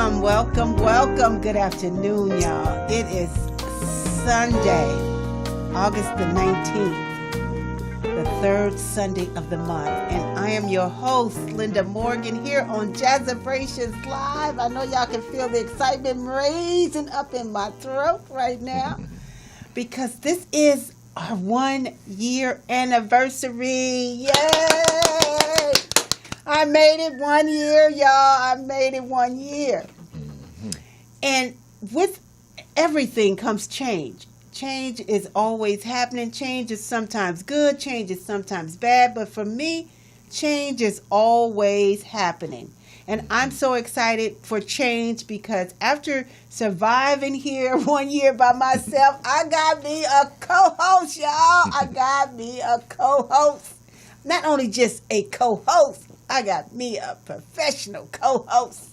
Welcome. Good afternoon, y'all. It is Sunday, August the 19th, the third Sunday of the month. And I am your host, Linda Morgan, here on Jazzabrations Live. I know y'all can feel the excitement raising up in my throat right now because this is our 1 year anniversary. Yay! I made it 1 year, y'all. I made it 1 year. And with everything comes change. Change is always happening. Change is sometimes good. Change is sometimes bad. But for me, change is always happening. And I'm so excited for change because after surviving here 1 year by myself, I got me a co-host, y'all. I got me a co-host. Not only just a co-host, I got me a professional co-host.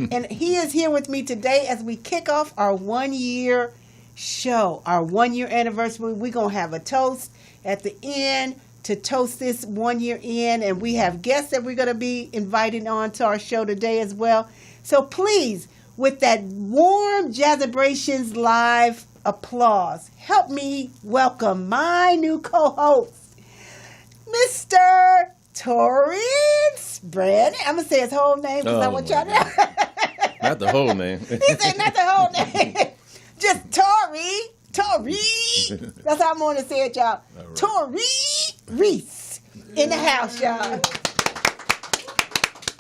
And he is here with me today as we kick off our 1 year show, our 1 year anniversary. We're going to have a toast at the end to toast this 1 year in. And we have guests that we're going to be inviting on to our show today as well. So please, with that warm Jazzabrations Live applause, help me welcome my new co-host, Mr. Torré Brannon. I'm going to say his whole name because I want y'all to know. Not the whole name. He said not the whole name. Just Torré. That's how I'm going to say it, y'all. Right. Torré Reese in the house, y'all.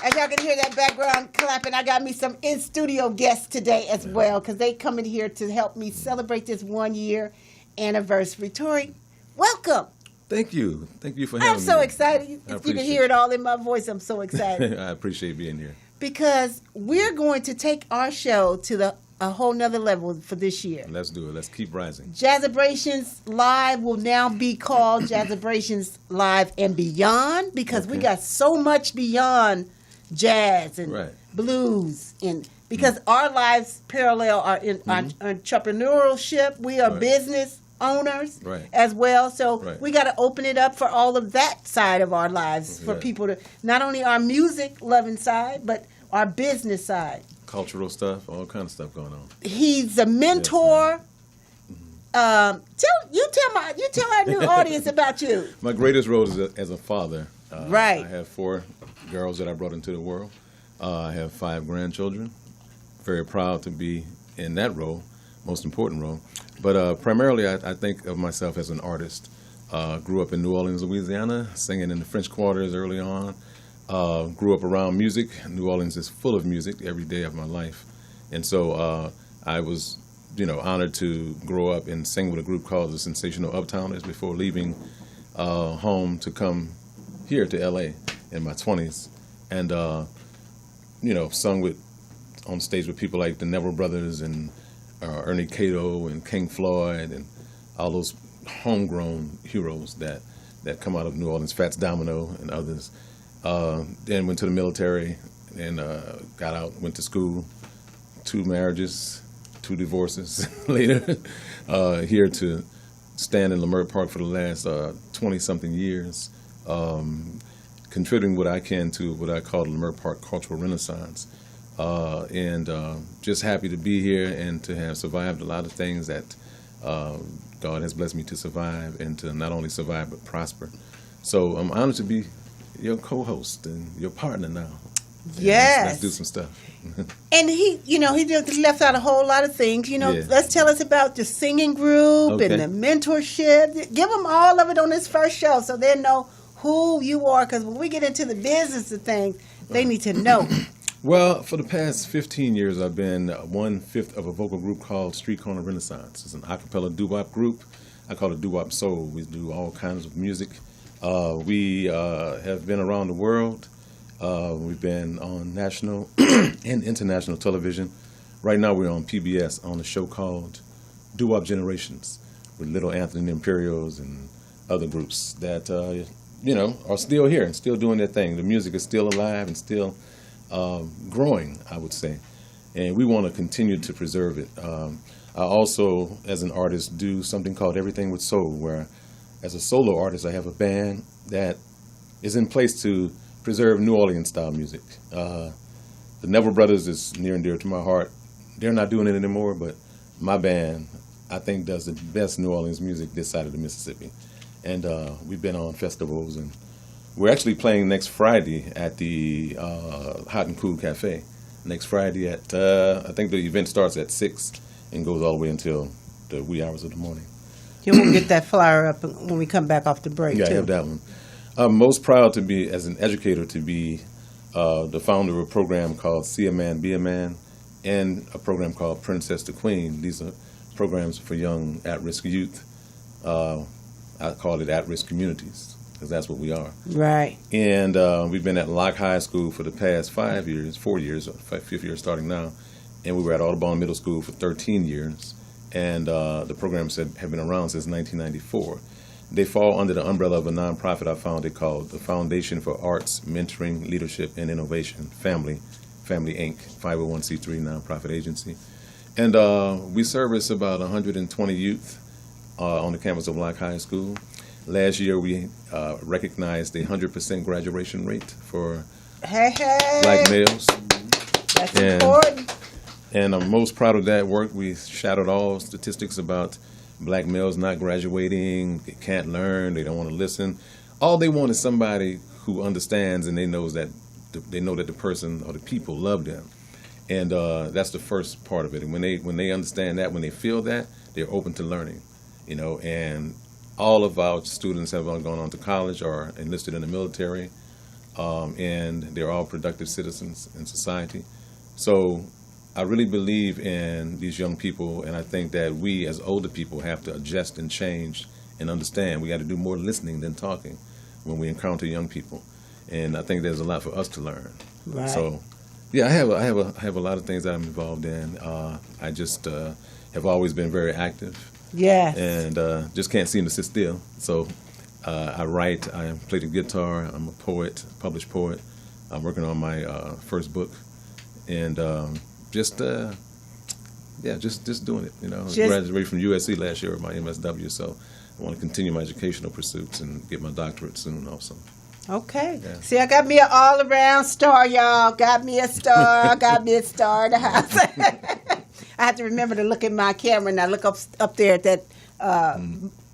As y'all can hear that background clapping, I got me some in-studio guests today as well because they come in here to help me celebrate this 1 year anniversary. Torré, welcome. Thank you. Thank you for having me. I'm so excited. You can hear it all in my voice. I'm so excited. I appreciate being here. Because we're going to take our show to a whole nother level for this year. Let's do it. Let's keep rising. Jazzabrations Live will now be called Jazzabrations Live and Beyond because we got so much beyond jazz and blues. And because our lives parallel our entrepreneurship. We are business owners as well. So we got to open it up for all of that side of our lives for people to, not only our music loving side, but our business side. Cultural stuff, all kind of stuff going on. He's a mentor. Tell our new audience about you. My greatest role is as a father. I have 4 girls that I brought into the world. I have 5 grandchildren. Very proud to be in that role, most important role. But primarily, I think of myself as an artist. Grew up in New Orleans, Louisiana, singing in the French Quarters early on. Grew up around music. New Orleans is full of music every day of my life. And so I was, honored to grow up and sing with a group called the Sensational Uptowners before leaving home to come here to L.A. in my 20s. And, sung on stage with people like the Neville Brothers and Ernie Cato and King Floyd and all those homegrown heroes that come out of New Orleans, Fats Domino and others. Then went to the military and got out, went to school, 2 marriages, 2 divorces later, here to stand in Leimert Park for the last 20-something years, contributing what I can to what I call the Leimert Park Cultural Renaissance. And just happy to be here and to have survived a lot of things that God has blessed me to survive and to not only survive but prosper. So I'm honored to be your co-host and your partner now. Yes. Let's do some stuff. And he just left out a whole lot of things. Let's tell us about the singing group and the mentorship. Give them all of it on this first show so they know who you are. Because when we get into the business of things, they need to know. Well, for the past 15 years, I've been 1/5 of a vocal group called Street Corner Renaissance. It's an a cappella doo-wop group. I call it doo-wop soul. We do all kinds of music. We have been around the world. We've been on national and international television. Right now, we're on PBS on a show called Doo-Wop Generations with Little Anthony and the Imperials and other groups that, are still here and still doing their thing. The music is still alive and still growing, I would say, and we want to continue to preserve it. I also, as an artist, do something called Everything with Soul, where as a solo artist, I have a band that is in place to preserve New Orleans style music. the Neville Brothers is near and dear to my heart. They're not doing it anymore, but my band, I think, does the best New Orleans music this side of the Mississippi. And we've been on festivals, and we're actually playing next Friday at the Hot and Cool Cafe. Next Friday at, I think the event starts at 6 and goes all the way until the wee hours of the morning. You will get that flyer up when we come back off the break, yeah, too. I have that one. I'm most proud to be, as an educator, to be the founder of a program called See a Man, Be a Man, and a program called Princess to Queen. These are programs for young at-risk youth. I call it at-risk communities, because that's what we are. Right. And we've been at Locke High School for the past 5 years, 4 years, fifth year starting now. And we were at Audubon Middle School for 13 years. And the programs have been around since 1994. They fall under the umbrella of a nonprofit I founded called the Foundation for Arts, Mentoring, Leadership, and Innovation, Family Inc., 501c3 nonprofit agency. And we service about 120 youth on the campus of Locke High School. Last year, we recognized the 100% graduation rate for black males. That's important. And I'm most proud of that work. We shadowed all statistics about black males not graduating, they can't learn, they don't want to listen. All they want is somebody who understands, and they know that the person or the people love them. And that's the first part of it. And when they understand that, when they feel that, they're open to learning. And all of our students have gone on to college or enlisted in the military, and they're all productive citizens in society. So I really believe in these young people, and I think that we as older people have to adjust and change and understand. We got to do more listening than talking when we encounter young people, and I think there's a lot for us to learn. Right. So, yeah, I have a lot of things that I'm involved in. I just have always been very active. Yes. And just can't seem to sit still. So I write, I play the guitar, I'm a poet, published poet. I'm working on my first book. And just doing it. Graduated from USC last year with my MSW, so I want to continue my educational pursuits and get my doctorate soon also. Okay. Yeah. See, I got me an all-around star, y'all. Got me a star. Got me a star in the house. I have to remember to look at my camera, and I look up there at that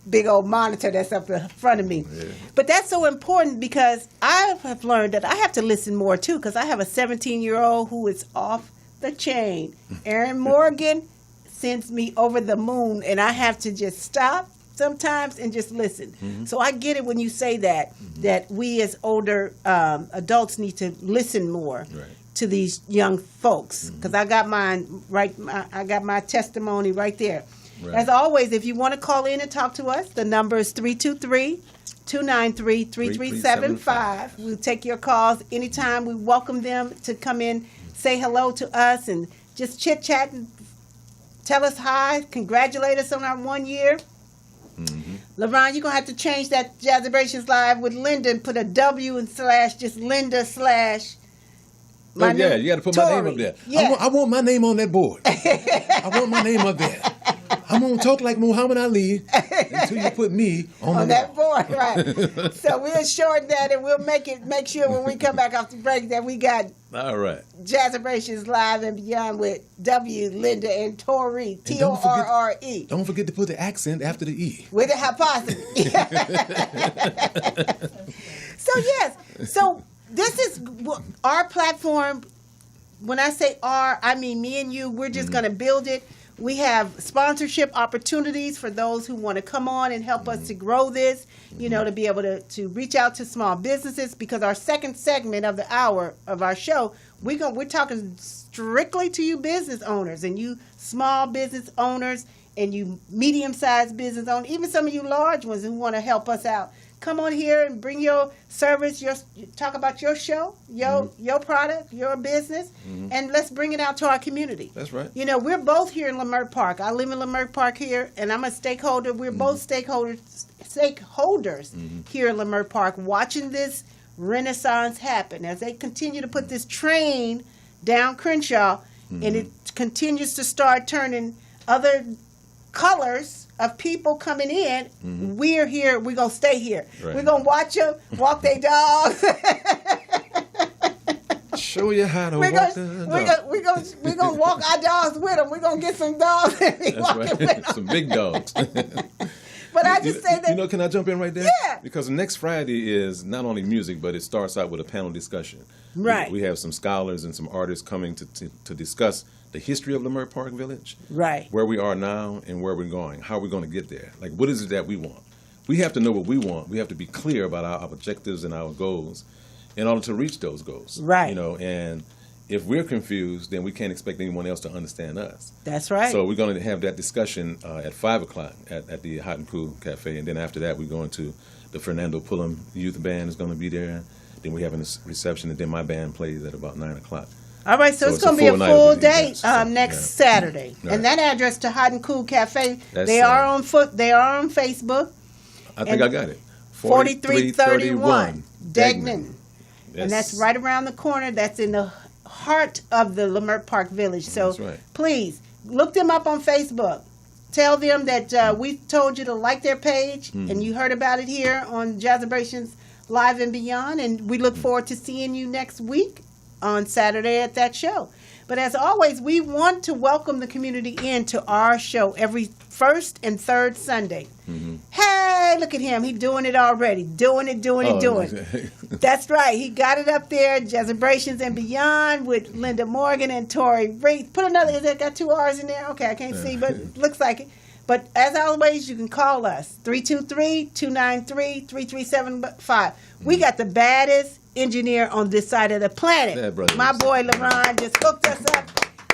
big old monitor that's up in front of me. Yeah. But that's so important because I have learned that I have to listen more, too, because I have a 17-year-old who is off the chain. Aaron Morgan sends me over the moon, and I have to just stop sometimes and just listen. Mm-hmm. So I get it when you say that, that we as older adults need to listen more. Right. To these young folks, because I got mine right. I got my testimony right there. Right. As always, if you want to call in and talk to us, the number is 323-293-3375. We'll take your calls anytime. We welcome them to come in, say hello to us, and just chit chat and tell us hi. Congratulate us on our 1 year. Mm-hmm. LeBron, you're gonna have to change that Jazzabrations Live with Linda and put a W and slash just Linda slash. Oh, yeah, you got to put Torré. My name up there. Yeah. I want my name on that board. I want my name up there. I'm going to talk like Muhammad Ali until you put me on that board. Right. So we'll shorten that, and we'll make sure when we come back off the break that we got all right Jazzabrations Live and Beyond with W, Linda, and Torré, Torre. Don't forget to put the accent after the E. With the hypothesis. So, yes. So, this is our platform. When I say our, I mean me and you. We're just going to build it. We have sponsorship opportunities for those who want to come on and help us to grow this, to be able to reach out to small businesses, because our second segment of the hour of our show, we're talking strictly to you business owners and you small business owners and you medium-sized business owners, even some of you large ones who want to help us out. Come on here and bring your service, talk about your show, your product, your business, and let's bring it out to our community. That's right. We're both here in Leimert Park. I live in Leimert Park here, and I'm a stakeholder. We're both stakeholders here in Leimert Park, watching this renaissance happen as they continue to put this train down Crenshaw, and it continues to start turning other colors of people coming in. We're here. We're going to stay here. Right. We're going to watch them walk their dogs. show you how to We're walk gonna walk our dogs with them. We're gonna get some dogs and be walking with them. Some big dogs. But I just say that. Can I jump in right there? Yeah. Because next Friday is not only music, but it starts out with a panel discussion. Right. We have some scholars and some artists coming to discuss the history of Leimert Park Village. Right. Where we are now and where we're going. How are we going to get there? Like, what is it that we want? We have to know what we want. We have to be clear about our objectives and our goals in order to reach those goals. Right. And if we're confused, then we can't expect anyone else to understand us. That's right. So we're going to have that discussion at 5 o'clock at the Hot and Cool Cafe. And then after that, we're going to the Fernando Pullum Youth Band is going to be there. Then we have a reception, and then my band plays at about 9 o'clock. All right, so it's going to be a full day next Saturday. Right. And that address to Hot and Cool Cafe, That's, they are on Facebook. I think I got it. 4331 Degnan. Yes. And that's right around the corner. That's in the heart of the Leimert Park Village. So right. Please look them up on Facebook. Tell them that we told you to like their page, and you heard about it here on Jazzabrations Live and Beyond. And we look forward to seeing you next week on Saturday at that show. But as always, we want to welcome the community into our show every first and third Sunday. Hey, look at him. He's doing it already. Doing it. That's right. He got it up there, Jazzabrations and Beyond with Linda Morgan and Torré. Put another, is that got 2 R's in there? Okay, I can't see, but it looks like it. But as always, you can call us, 323-293-3375. We got the baddest engineer on this side of the planet. Yeah, brother. My boy LaRon just hooked us up.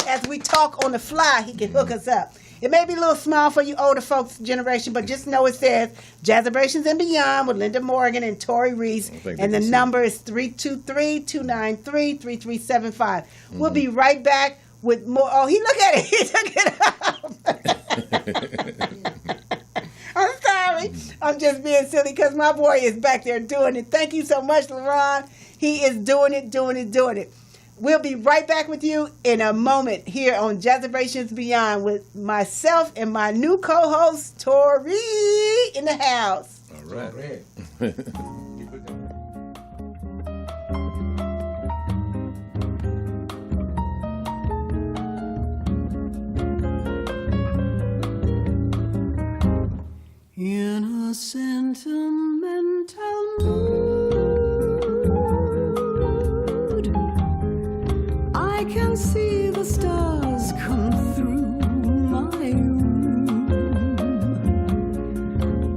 As we talk on the fly, he can hook us up. It may be a little small for you older folks generation, but just know it says Jazzabrations and Beyond with Linda Morgan and Torré Reese. And the number is 323-293-3375. We'll be right back with more. Oh, look at it. He took it up. I'm sorry. I'm just being silly because my boy is back there doing it. Thank you so much, LaRon. He is doing it. We'll be right back with you in a moment here on Jazzabrations Beyond with myself and my new co-host, Torré, in the house. All right. In a sentimental mood, I can see the stars come through my room,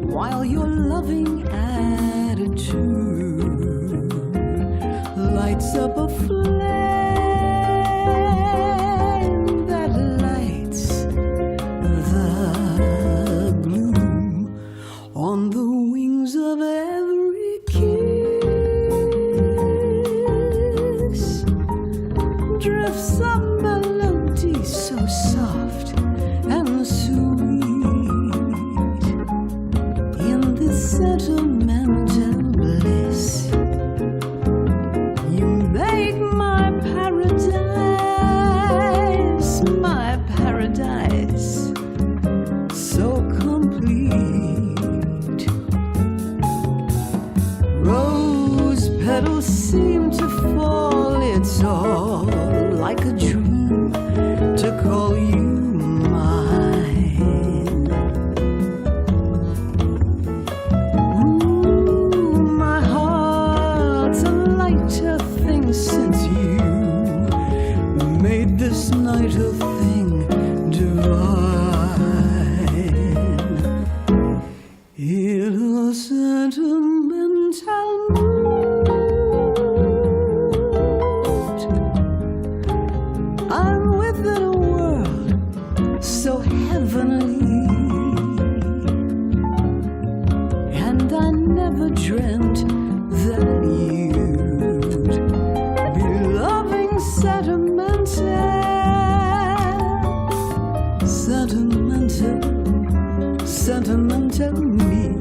while your loving attitude lights up a flame that lights the gloom on the wings of every kiss. Drifts a melody so soft and sweet in this sentimental bliss. You make my paradise so complete. Rose petals seem to fall, it's all like a dream to call you mine. Ooh, my heart's a lighter thing since you made this night a thing divine. In a sentimental mood, I'm within a world so heavenly, and I never dreamt that you'd be loving sentimental me.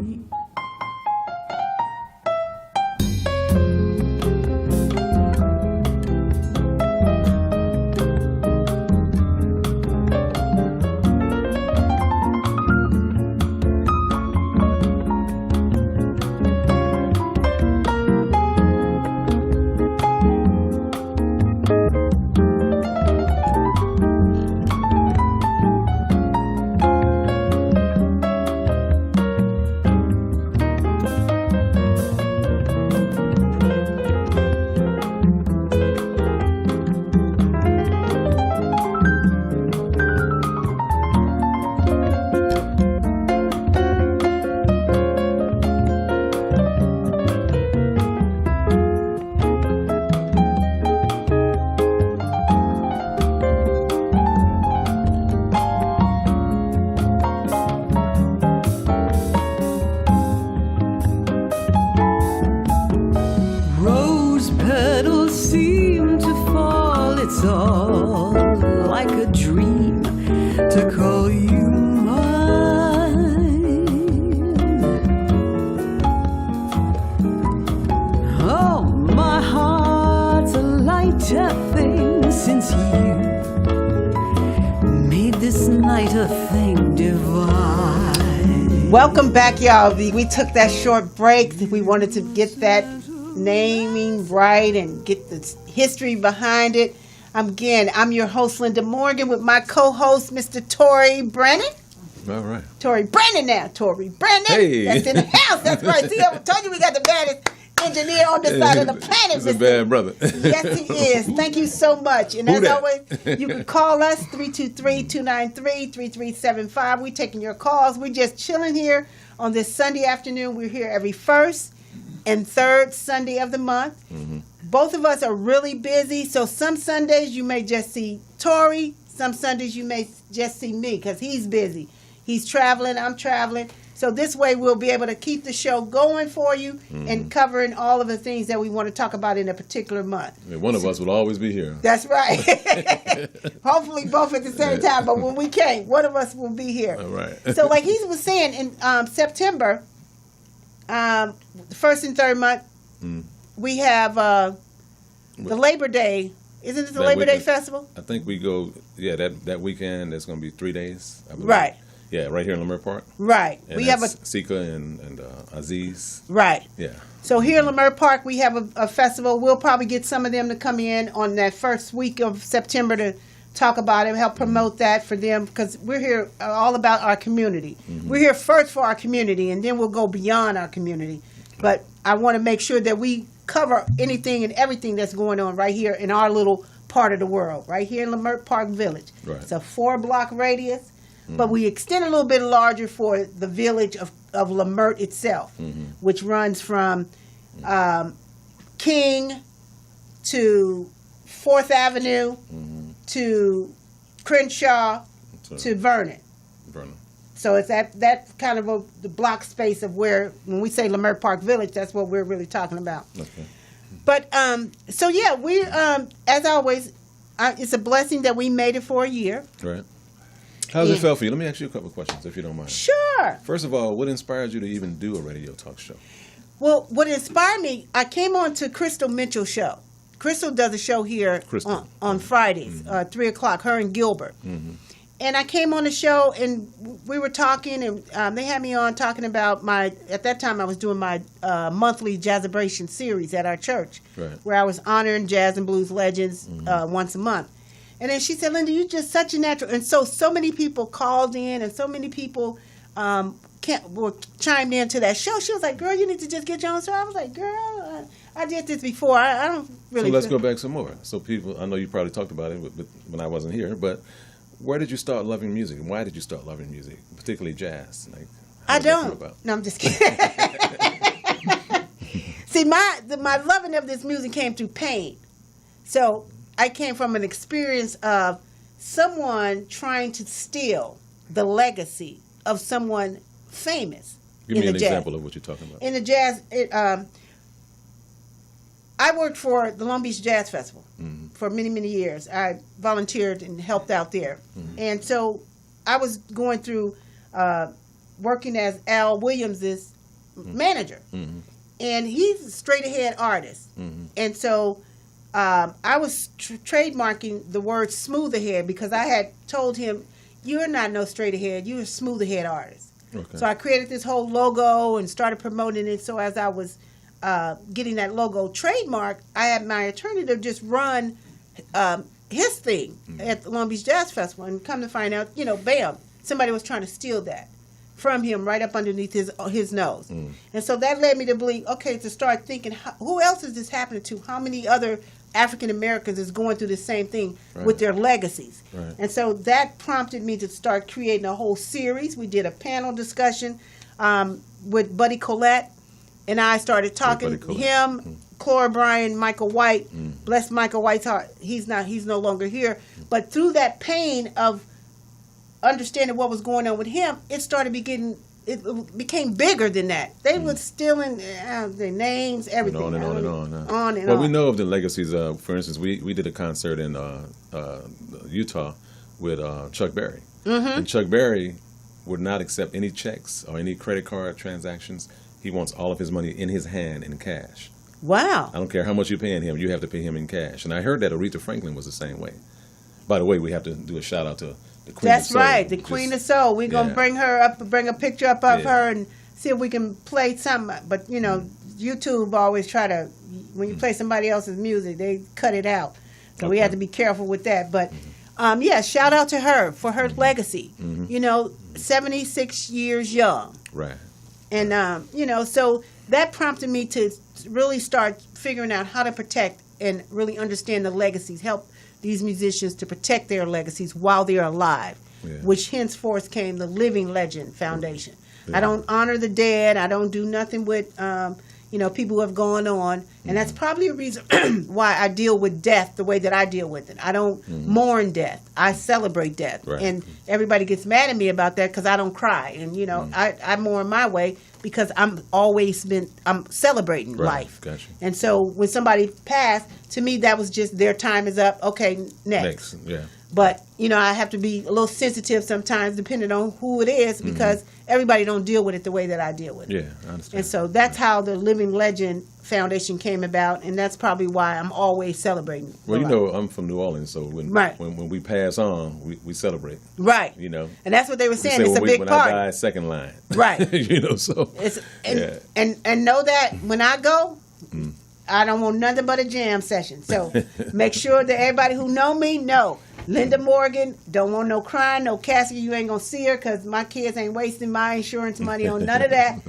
like a dream to call you mine. Oh, my heart's a lighter thing since you made this night a thing divine. Welcome back, y'all. We took that short break. We wanted to get that naming right and get the history behind it. Again, I'm your host, Linda Morgan, with my co-host, Mr. Torré Brannon. All right. Torré Brannon now. Torré Brannon. Hey. That's in the house. That's right. See, I told you we got the baddest engineer on this side of the planet. He's a bad brother. Yes, he is. Thank you so much. And Who as that? always, you can call us, 323-293-3375. We're taking your calls. We're just chilling here on this Sunday afternoon. We're here every first and third Sunday of the month. Mm-hmm. Both of us are really busy, so some Sundays you may just see Torré. Some Sundays you may just see me because he's busy. He's traveling, I'm traveling. So this way we'll be able to keep the show going for you and covering all of the things that we want to talk about in a particular month. Yeah, one of us will always be here. That's right. Hopefully both at the same time, but when we can't, one of us will be here. All right. So like he was saying, in September, the first and third month, we have the Labor Day. Isn't it the That Labor Day weekend. Festival? I think we go, that weekend, there's going to be 3 days. I believe. Right. Yeah, right here in Leimert Park. Right. And we have that's Sika and Aziz. right. Yeah. So here in Leimert Park, we have a festival. We'll probably get some of them to come in on that first week of September to talk about it, help promote that for them, because we're here all about our community. We're here first for our community, and then we'll go beyond our community. But I want to make sure that we cover anything and everything that's going on right here in our little part of the world, right here in Leimert Park Village. Right. It's a 4-block radius, but we extend a little bit larger for the village of Leimert itself, which runs from King to 4th Avenue to Crenshaw to Vernon. Brannon. So it's that kind of the block space of where, when we say Leimert Park Village, that's what we're really talking about. Okay. But, so yeah, we, as always, it's a blessing that we made it for a year. Right. How's it felt for you? Let me ask you a couple of questions, if you don't mind. Sure. First of all, what inspired you to even do a radio talk show? Well, what inspired me, I came on to Crystal Mitchell's show. Crystal does a show here on Fridays, 3 o'clock, her and Gilbert. And I came on the show, and we were talking, and they had me on talking about at that time I was doing my monthly Jazzabrations series at our church, where I was honoring jazz and blues legends once a month. And then she said, Linda, you're just such a natural. And so many people called in, and so many people were chimed into that show. She was like, girl, you need to just get you on the show. I was like, girl, I did this before. I don't really. So let's go back some more. So people, I know you probably talked about it when I wasn't here, but where did you start loving music? And why did you start loving music, particularly jazz? Like, I don't. No, I'm just kidding. See, my loving of this music came through pain. So I came from an experience of someone trying to steal the legacy of someone famous. Give me an example of what you're talking about. In the jazz, I worked for the Long Beach Jazz Festival for many, many years. I volunteered and helped out there. And so I was going through working as Al Williams' manager. And he's a straight-ahead artist. And so I was trademarking the word smooth ahead because I had told him, you're not no straight ahead, you're a smooth ahead artist. Okay. So I created this whole logo and started promoting it. So as I was getting that logo trademark, I had my attorney to just run his thing at the Long Beach Jazz Festival, and come to find out, bam, somebody was trying to steal that from him right up underneath his nose. And so that led me to believe, okay, to start thinking, who else is this happening to? How many other African Americans is going through the same thing with their legacies? And so that prompted me to start creating a whole series. We did a panel discussion with Buddy Collette, and I started talking to him, Cora Bryan, Michael White. Bless Michael White's heart. He's no longer here. But through that pain of understanding what was going on with him, it started getting it became bigger than that. They were stealing their names, everything. On and on and on. On and well, on. we know of the legacies. For instance, we did a concert in Utah with Chuck Berry. Mm-hmm. And Chuck Berry would not accept any checks or any credit card transactions. He wants all of his money in his hand in cash. Wow. I don't care how much you're paying him, you have to pay him in cash. And I heard that Aretha Franklin was the same way. By the way, we have to do a shout out to the Queen That's of Soul. right, the Queen of Soul. We're going to bring her up, bring a picture up of her and see if we can play something. But, you know, YouTube always try to, when you play somebody else's music, they cut it out. So we have to be careful with that. But, shout out to her for her legacy. Mm-hmm. You know, 76 years young. Right. And, you know, so that prompted me to really start figuring out how to protect and really understand the legacies, help these musicians to protect their legacies while they're alive, which henceforth came the Living Legend Foundation. Yeah. I don't honor the dead. I don't do nothing with, you know, people who have gone on. And that's probably a reason why I deal with death the way that I deal with it. I don't mourn death. I celebrate death. Right. And everybody gets mad at me about that because I don't cry. And, you know, I mourn my way because I'm celebrating life. Gotcha. And so when somebody passed, to me, that was just their time is up. Okay, next. Yeah. But, you know, I have to be a little sensitive sometimes depending on who it is because everybody don't deal with it the way that I deal with it. Yeah, I understand. And so that's how the Living Legend Foundation came about, and that's probably why I'm always celebrating. Well, you know, I'm from New Orleans, so when we pass on, we celebrate. Right. You know. And that's what they were saying. It's a big when party. I die, second line. Right. You know, so. And know that when I go, I don't want nothing but a jam session. So make sure that everybody who know me know. Linda Morgan, don't want no crying, no casket. You ain't going to see her because my kids ain't wasting my insurance money on none of that.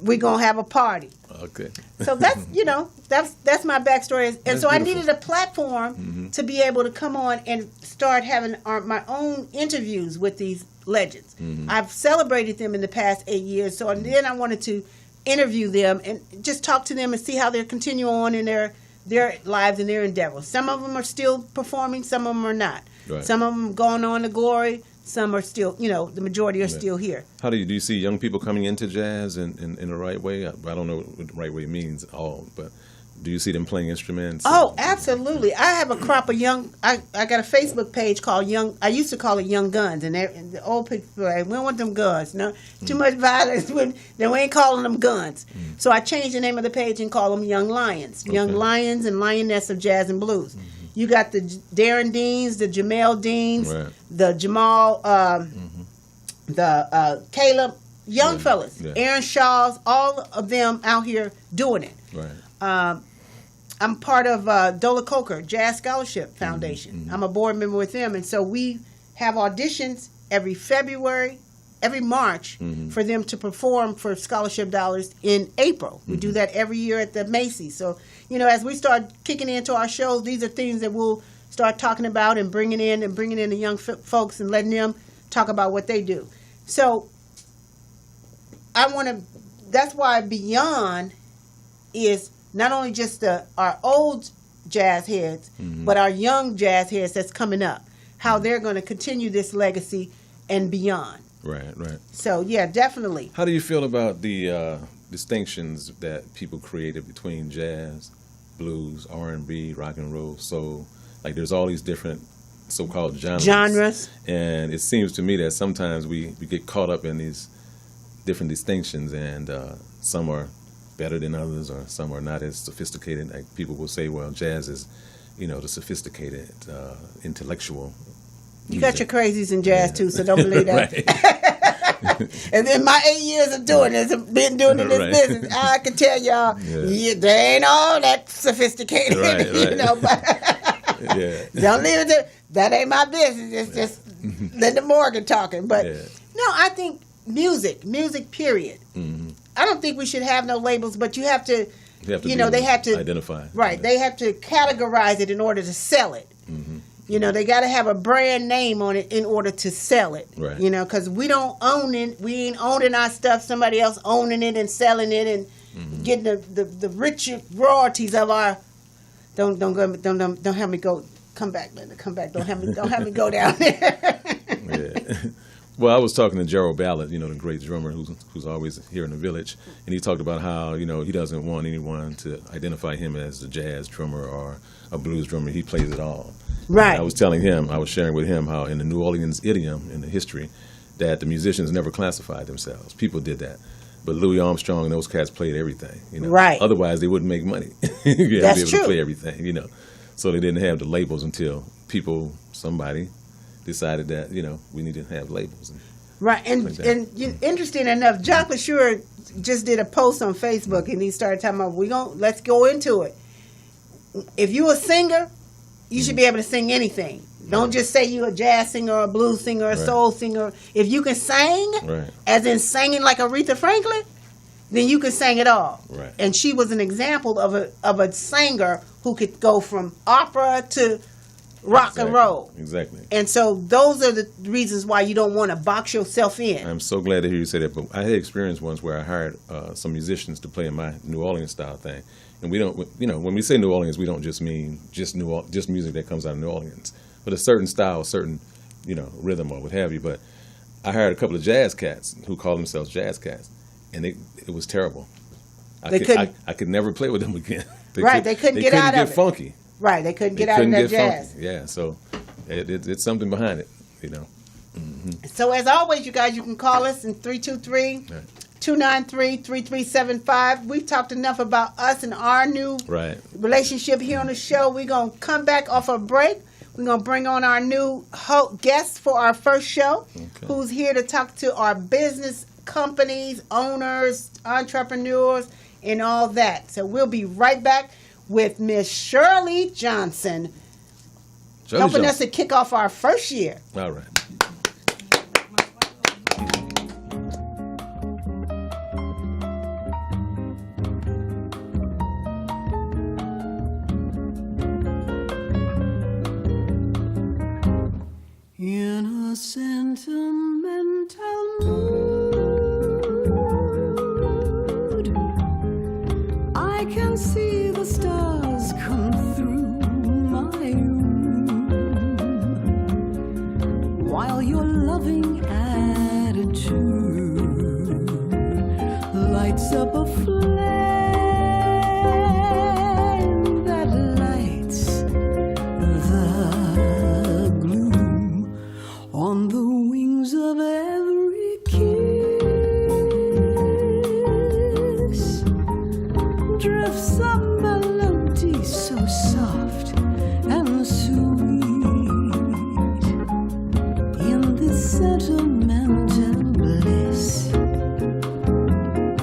We're going to have a party. Okay. So that's, you know, that's my backstory. And that's so beautiful. I needed a platform to be able to come on and start having my own interviews with these legends. I've celebrated them in the past 8 years. So then I wanted to interview them and just talk to them and see how they're continuing on in their lives and their endeavors. Some of them are still performing, some of them are not. Right. Some of them going on to glory, some are still, you know, the majority are still here. Do you see young people coming into jazz in the right way? I don't know what the right way means at all, but do you see them playing instruments? Oh, absolutely. I have a crop of young, I got a Facebook page called Young, I used to call it Young Guns, and the old people like, we don't want them guns, no, too much violence, then we ain't calling them guns. So I changed the name of the page and call them Young Lions. Okay. Young Lions and Lioness of Jazz and Blues. You got the Darren Deans, the Jamel Deans, the Jamal, the Caleb, young fellas, Aaron Shaws, all of them out here doing it. Right. I'm part of Dola Coker Jazz Scholarship Foundation. I'm a board member with them, and so we have auditions every February, every March for them to perform for scholarship dollars in April. We do that every year at the Macy's. So, you know, as we start kicking into our shows, these are things that we'll start talking about and bringing in the young folks and letting them talk about what they do. So that's why Beyond is not only just our old jazz heads, but our young jazz heads that's coming up, how they're going to continue this legacy and beyond. Right. So, yeah, definitely. How do you feel about the distinctions that people created between jazz, blues, R&B, rock and roll, soul? Like, there's all these different so-called genres. And it seems to me that sometimes we get caught up in these different distinctions, and some are better than others, or some are not as sophisticated. Like, people will say, well, jazz is, you know, the sophisticated, intellectual You got your crazies in jazz too, so don't believe that. And in my 8 years of doing this, been doing this business, I can tell y'all, they ain't all that sophisticated, you know. But don't leave it to that. Ain't my business. It's just Linda Morgan talking. But no, I think music. Period. I don't think we should have no labels, but you have to. You know, they have to identify. Right, they have to categorize it in order to sell it. You know, they got to have a brand name on it in order to sell it. Right. You know, because we don't own it. We ain't owning our stuff. Somebody else owning it and selling it and getting the rich royalties of our. Don't have me go. Come back, Linda. Come back. Don't have me go down there. Well, I was talking to Gerald Ballard, the great drummer who's always here in the village, and he talked about how, he doesn't want anyone to identify him as a jazz drummer or a blues drummer. He plays it all. Right. And I was sharing with him how in the New Orleans idiom, in the history, that the musicians never classified themselves. People did that. But Louis Armstrong and those cats played everything, Right. Otherwise, they wouldn't make money. You had That's to be able true. to play everything, So they didn't have the labels until somebody decided that, we need to have labels. Right, interesting enough, Jock LaSure just did a post on Facebook, and he started talking about let's go into it. If you're a singer, you should be able to sing anything. Don't just say you're a jazz singer or a blues singer or a soul singer. If you can sing, as in singing like Aretha Franklin, then you can sing it all. Right. And she was an example of a singer who could go from opera to rock and roll. Exactly. And so those are the reasons why you don't want to box yourself in. I'm so glad to hear you say that. But I had experience once where I hired some musicians to play in my New Orleans style thing. And we don't, when we say New Orleans, we don't just mean just music that comes out of New Orleans, but a certain style, a certain, rhythm or what have you. But I hired a couple of jazz cats who call themselves jazz cats, and it was terrible. I could never play with them again. They couldn't get out of it. They couldn't get funky. Right, they couldn't get out of that jazz. Funky. Yeah, so it's something behind it, Mm-hmm. So as always, you guys, you can call us in 323-293-3375. We've talked enough about us and our new relationship here on the show. We're going to come back off a break. We're going to bring on our new guest for our first show, who's here to talk to our business companies, owners, entrepreneurs, and all that. So we'll be right back with Miss Shirley Johnson helping us to kick off our first year. All right. In a sentimental mood, I can see the stars come through my room, while your loving attitude lights up a flame that lights the gloom on the wings of every kiss. Drifts a melody so soft and sweet in this sentimental bliss.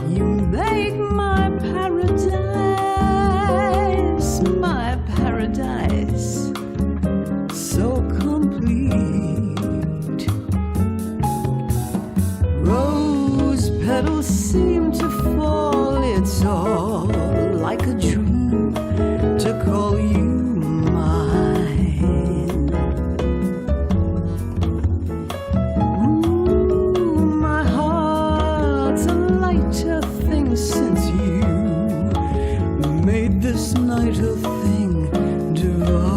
You make my paradise so complete. Rose petals seem to fall, it's all like a dream to call you mine. Ooh, my heart's a lighter thing since you made this night a thing divine.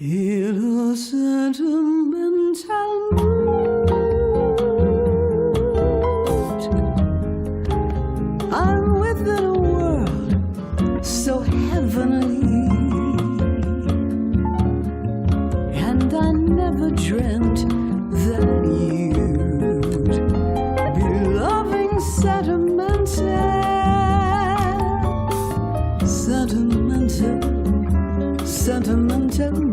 In a sentimental mood, I'm within a world so heavenly, and I never dreamt that you'd be loving sentimental me.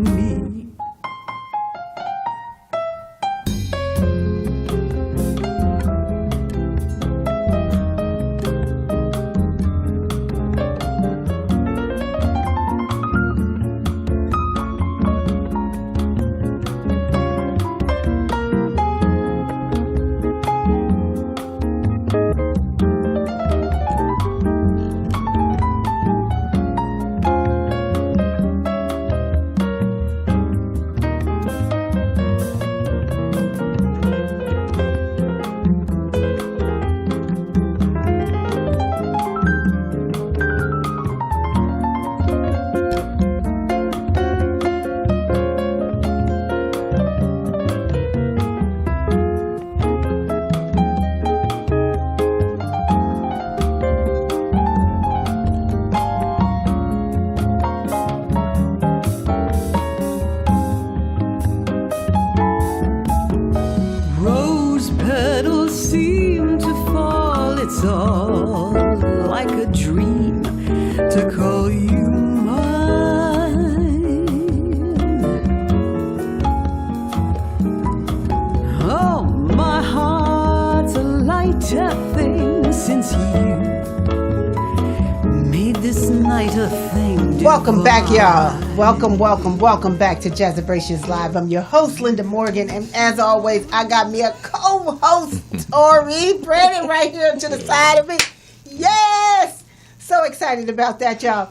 Welcome back, y'all. Welcome back to Jazzabrations Live. I'm your host, Linda Morgan, and as always, I got me a co-host, Torré, Brannon, right here to the side of me. Yes! So excited about that, y'all.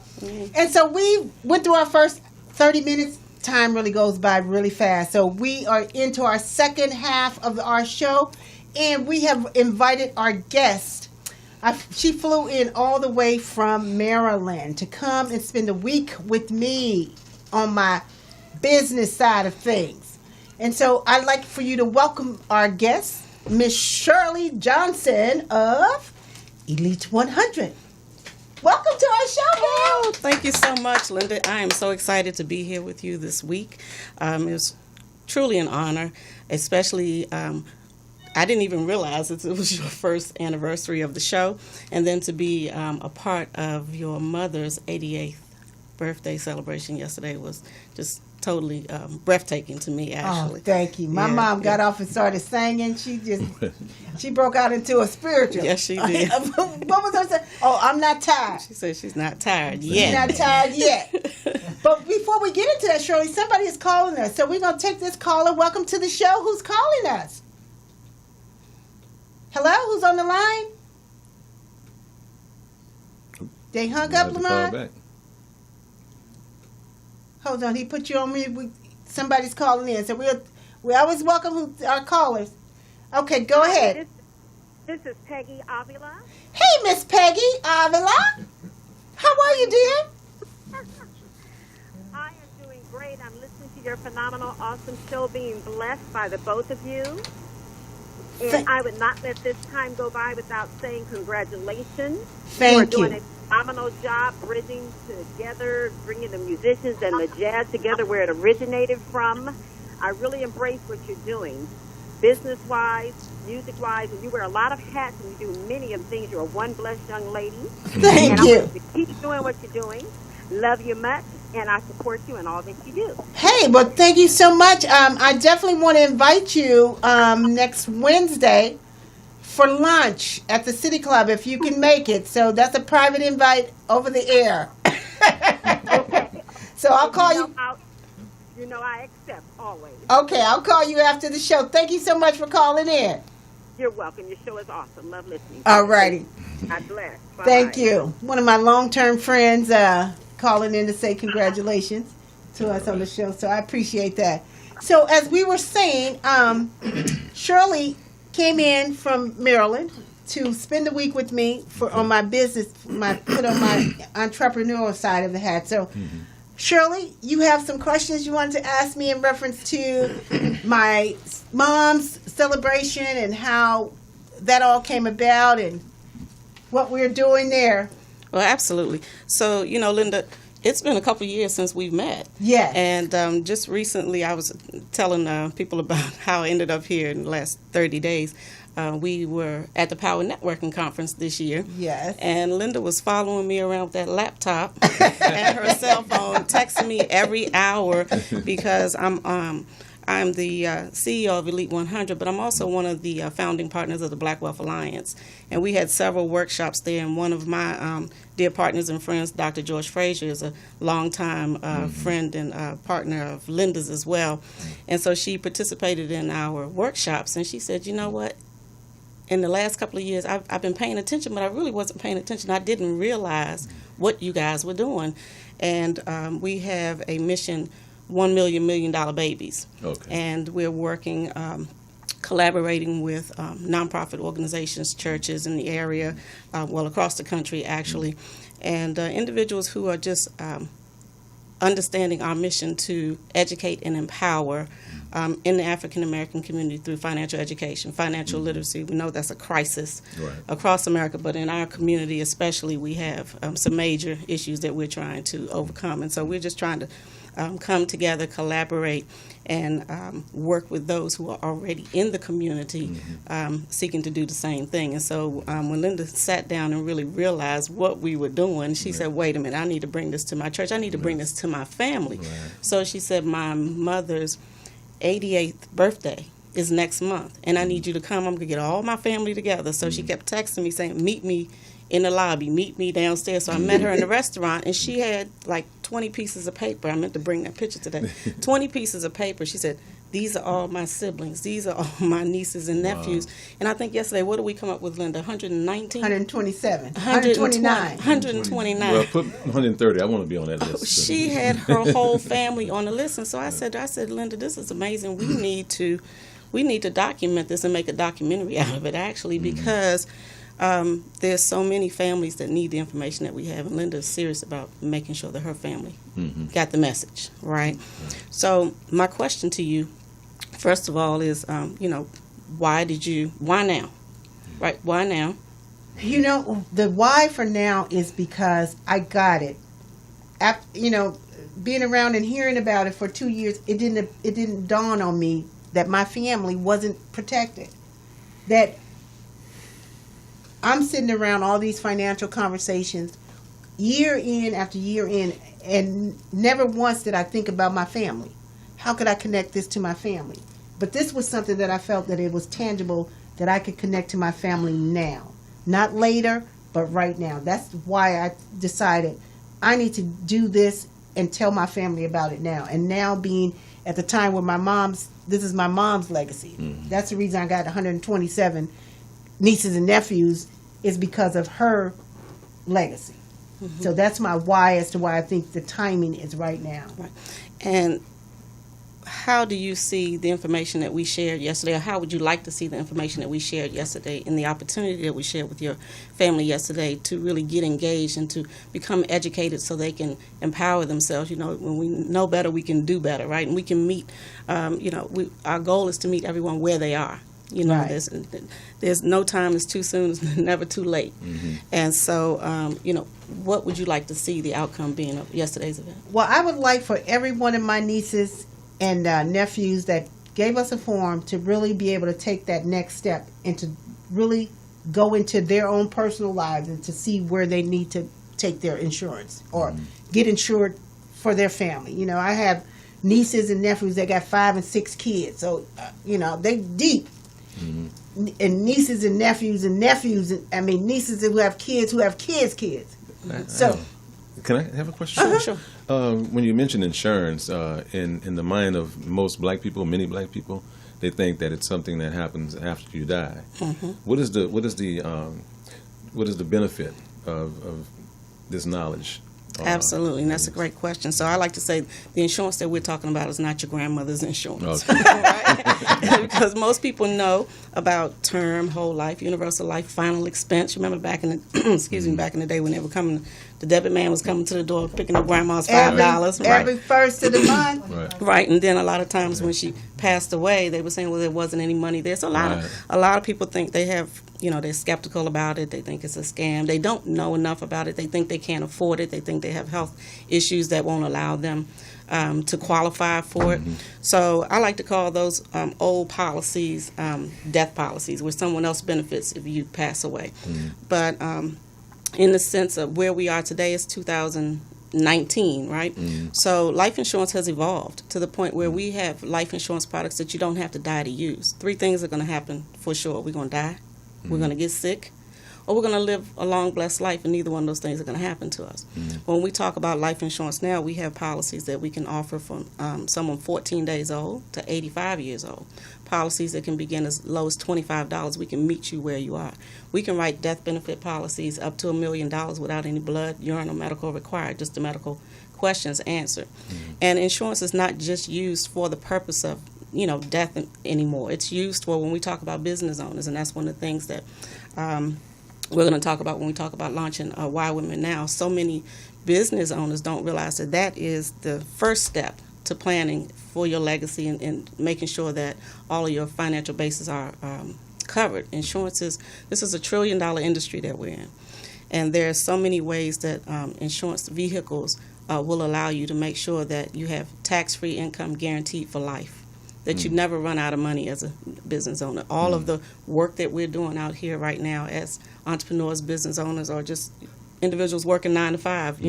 And so we went through our first 30 minutes. Time really goes by really fast. So we are into our second half of our show, and we have invited our guest. She flew in all the way from Maryland to come and spend a week with me on my business side of things. And so I'd like for you to welcome our guest, Miss Shirley Johnson of Elite 100. Welcome to our show, girl. Oh, thank you so much, Linda. I am so excited to be here with you this week. It was truly an honor, especially I didn't even realize it was your first anniversary of the show, and then to be a part of your mother's 88th birthday celebration yesterday was just totally breathtaking to me, actually. Oh, thank you. My mom got off and started singing. She broke out into a spiritual. Yes, she did. What was her saying? Oh, I'm not tired. She said she's not tired yet. She's not tired yet. But before we get into that, Shirley, somebody is calling us. So we're going to take this caller. Welcome to the show. Who's calling us? Hello? Who's on the line? They hung up the line? Hold on. He put you on mute. Somebody's calling in. So we always welcome our callers. Okay, go ahead. This is Peggy Avila. Hey, Miss Peggy Avila. How are you, dear? I am doing great. I'm listening to your phenomenal, awesome show, being blessed by the both of you. And I would not let this time go by without saying congratulations. Thank you. You are doing a phenomenal job bridging together, bringing the musicians and the jazz together where it originated from. I really embrace what you're doing, business-wise, music-wise, and you wear a lot of hats and you do many of things. You're a one blessed young lady. Thank you. I want you to keep doing what you're doing. Love you much, and I support you in all that you do. Hey, well, thank you so much. I definitely want to invite you next Wednesday for lunch at the City Club if you can make it. So that's a private invite over the air. Okay. So I'll call you. I accept always. Okay, I'll call you after the show. Thank you so much for calling in. You're welcome. Your show is awesome. Love listening. All righty. God bless. Bye. Thank you. One of my long-term friends calling in to say congratulations to us on the show, so I appreciate that. So as we were saying, Shirley came in from Maryland to spend the week with me on my business, put on my entrepreneurial side of the hat. So, Shirley, you have some questions you wanted to ask me in reference to my mom's celebration and how that all came about and what we're doing there. Well, absolutely. So, Linda, it's been a couple of years since we've met. Yes. And just recently I was telling people about how I ended up here in the last 30 days. We were at the Power Networking Conference this year. Yes. And Linda was following me around with that laptop and her cell phone, texting me every hour because I'm the CEO of Elite 100, but I'm also one of the founding partners of the Black Wealth Alliance. And we had several workshops there, and one of my dear partners and friends, Dr. George Frazier, is a longtime friend and partner of Linda's as well. And so she participated in our workshops, and she said, you know what? In the last couple of years, I've been paying attention, but I really wasn't paying attention. I didn't realize what you guys were doing. And we have a mission, $1 million babies. Okay. And we're working, collaborating with nonprofit organizations, churches in the area, across the country actually, and individuals who are just understanding our mission to educate and empower in the African American community through financial education, financial literacy. We know that's a crisis across America, but in our community especially, we have some major issues that we're trying to overcome. And so we're just trying to come together, collaborate, and work with those who are already in the community seeking to do the same thing. And so when Linda sat down and really realized what we were doing, she said, wait a minute, I need to bring this to my church. I need to bring this to my family. So she said, my mother's 88th birthday is next month, and I need you to come. I'm going to get all my family together. So she kept texting me saying, meet me in the lobby, meet me downstairs. So I met her in the restaurant, and she had like 20 pieces of paper. I meant to bring that picture today. 20 pieces of paper. She said, these are all my siblings. These are all my nieces and nephews. Wow. And I think yesterday, what did we come up with, Linda? 119? 127. 129. 129. Well, put 130. I want to be on that list. She had her whole family on the list. And so I said, Linda, this is amazing. We need to document this and make a documentary out of it, actually, because there's so many families that need the information that we have. And Linda is serious about making sure that her family got the message, right? So my question to you, first of all, is, why now? Right, why now? The why for now is because I got it. Being around and hearing about it for 2 years, it didn't dawn on me that my family wasn't protected. That I'm sitting around all these financial conversations year in after year in, and never once did I think about my family. How could I connect this to my family? But this was something that I felt that it was tangible, that I could connect to my family now. Not later, but right now. That's why I decided I need to do this and tell my family about it now. And now being at the time where this is my mom's legacy. That's the reason I got 127 nieces and nephews, is because of her legacy. So that's my why as to why I think the timing is right now. Right. And how do you see the information that we shared yesterday, or how would you like to see the information that we shared yesterday and the opportunity that we shared with your family yesterday to really get engaged and to become educated so they can empower themselves? When we know better, we can do better, right? And we can meet, our goal is to meet everyone where they are. Right. There's no time is too soon, it's never too late. And so, what would you like to see the outcome being of yesterday's event? Well, I would like for every one of my nieces and nephews that gave us a forum to really be able to take that next step and to really go into their own personal lives and to see where they need to take their insurance or get insured for their family. I have nieces and nephews that got 5 and 6 kids, so they deep. And nieces and nephews, nieces who have kids who have kids. So, can I have a question? Sure. When you mention insurance, in the mind of most black people, many black people, they think that it's something that happens after you die. What is the benefit of this knowledge? Absolutely, and that's a great question. So I like to say the insurance that we're talking about is not your grandmother's insurance. Okay. Right? Because most people know about term, whole life, universal life, final expense. Remember back in the back in the day when they were coming, the debit man was coming to the door picking up grandma's $5. Every first of the month. Right, and then a lot of times when she passed away, they were saying, well, there wasn't any money there. So a lot of people think they have, they're skeptical about it. They think it's a scam. They don't know enough about it. They think they can't afford it. They think they have health issues that won't allow them to qualify for it. So I like to call those old policies death policies, where someone else benefits if you pass away. But in the sense of where we are today, is 2019, right? So life insurance has evolved to the point where we have life insurance products that you don't have to die to use. 3 things are going to happen for sure. We're going to die, we're going to get sick, or we're going to live a long, blessed life, and neither one of those things are going to happen to us. When we talk about life insurance now, we have policies that we can offer from someone 14 days old to 85 years old. Policies that can begin as low as $25. We can meet you where you are. We can write death benefit policies up to $1 million without any blood, urine, or medical required, just the medical questions answered. And insurance is not just used for the purpose of death anymore. It's used for when we talk about business owners, and that's one of the things that we're going to talk about when we talk about launching Why Women Now. So many business owners don't realize that is the first step to planning for your legacy and making sure that all of your financial bases are covered. This is a $1 trillion industry that we're in. And there are so many ways that insurance vehicles will allow you to make sure that you have tax-free income guaranteed for life, that you never run out of money as a business owner. All of the work that we're doing out here right now as entrepreneurs, business owners, or just individuals working 9 to 5,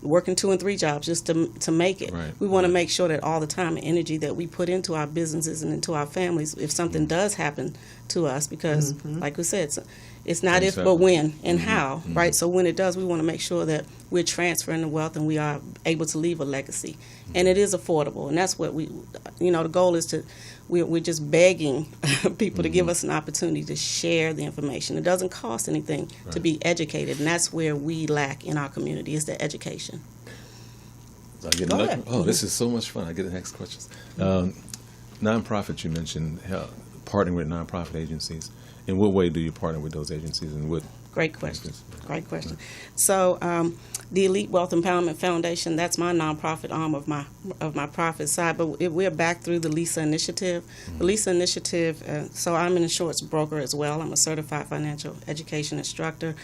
working 2 and 3 jobs just to make it. Right. We want to make sure that all the time and energy that we put into our businesses and into our families, if something does happen to us, because like we said, it's not if but when and how, right? So when it does, we want to make sure that we're transferring the wealth and we are able to leave a legacy. And it is affordable, and that's what we, the goal is to, we're just begging people to give us an opportunity to share the information. It doesn't cost anything to be educated, and that's where we lack in our community, is the education. This is so much fun. I get the next questions. Nonprofits, you mentioned partnering with nonprofit agencies. In what way do you partner with those agencies, and what? Great question. Great question. So the Elite Wealth Empowerment Foundation, that's my nonprofit arm of my profit side, but we're back through the LISA initiative. The LISA initiative, so I'm an insurance broker as well. I'm a certified financial education instructor.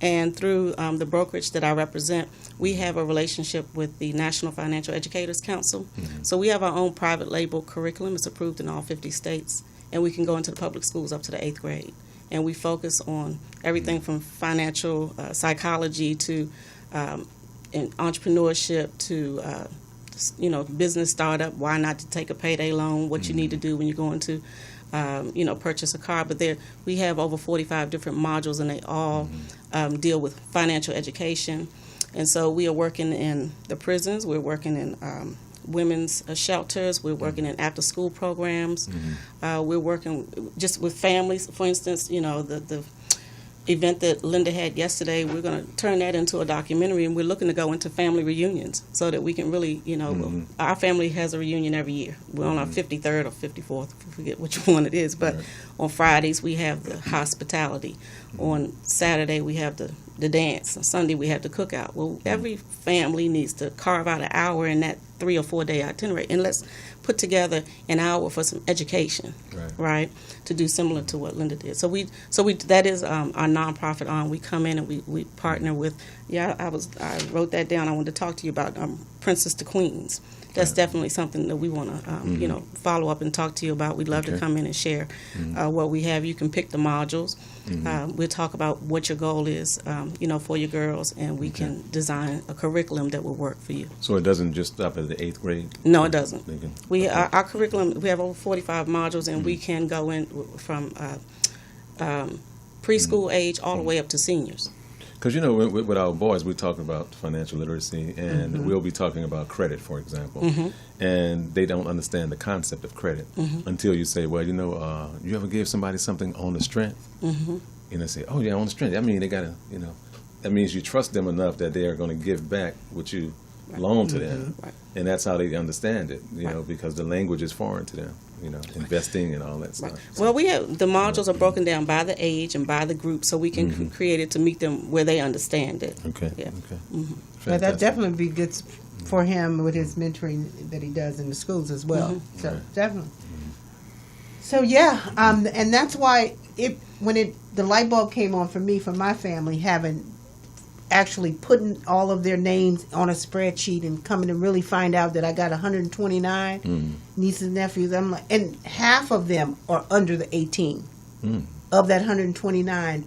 And through the brokerage that I represent, we have a relationship with the National Financial Educators Council. So we have our own private label curriculum. It's approved in all 50 states. And we can go into the public schools up to the 8th grade. And we focus on everything from financial psychology to entrepreneurship to, business startup, why not to take a payday loan, what you need to do when you're going to, purchase a car. But we have over 45 different modules, and they all deal with financial education. And so we are working in the prisons. We're working in women's shelters. We're working in after-school programs. We're working just with families. For instance, the event that Linda had yesterday, we're going to turn that into a documentary, and we're looking to go into family reunions so that we can really, our family has a reunion every year. We're on our 53rd or 54th, I forget which one it is, but on Fridays we have the hospitality. On Saturday we have the dance. On Sunday we have the cookout. Well, every family needs to carve out an hour in that 3 or 4 day itinerary, and let's put together an hour for some education, right? To do similar to what Linda did. So we that is our nonprofit arm. We come in and we partner with. I wrote that down. I wanted to talk to you about Princess to Queens. That's definitely something that we want to follow up and talk to you about. We'd love to come in and share what we have. You can pick the modules. We'll talk about what your goal is, for your girls, and we can design a curriculum that will work for you. So it doesn't just stop at the 8th grade? No, it doesn't. Our curriculum, we have over 45 modules, and we can go in from preschool age all the way up to seniors. Because, with our boys, we talk about financial literacy, and we'll be talking about credit, for example. And they don't understand the concept of credit until you say, well, you ever give somebody something on the strength? And they say, oh, yeah, on the strength. I mean, they got to, that means you trust them enough that they are going to give back what you loan to them. And that's how they understand it, because the language is foreign to them. Investing and all that stuff. Well, we have the modules are broken down by the age and by the group, so we can create it to meet them where they understand it. Okay. Yeah. Okay. Yeah, that definitely be good for him with his mentoring that he does in the schools as well. So definitely. So and that's why when the light bulb came on for me, for my family, having actually putting all of their names on a spreadsheet and coming to really find out that I got 129 nieces and nephews. I'm like, and half of them are under the 18. Of that 129,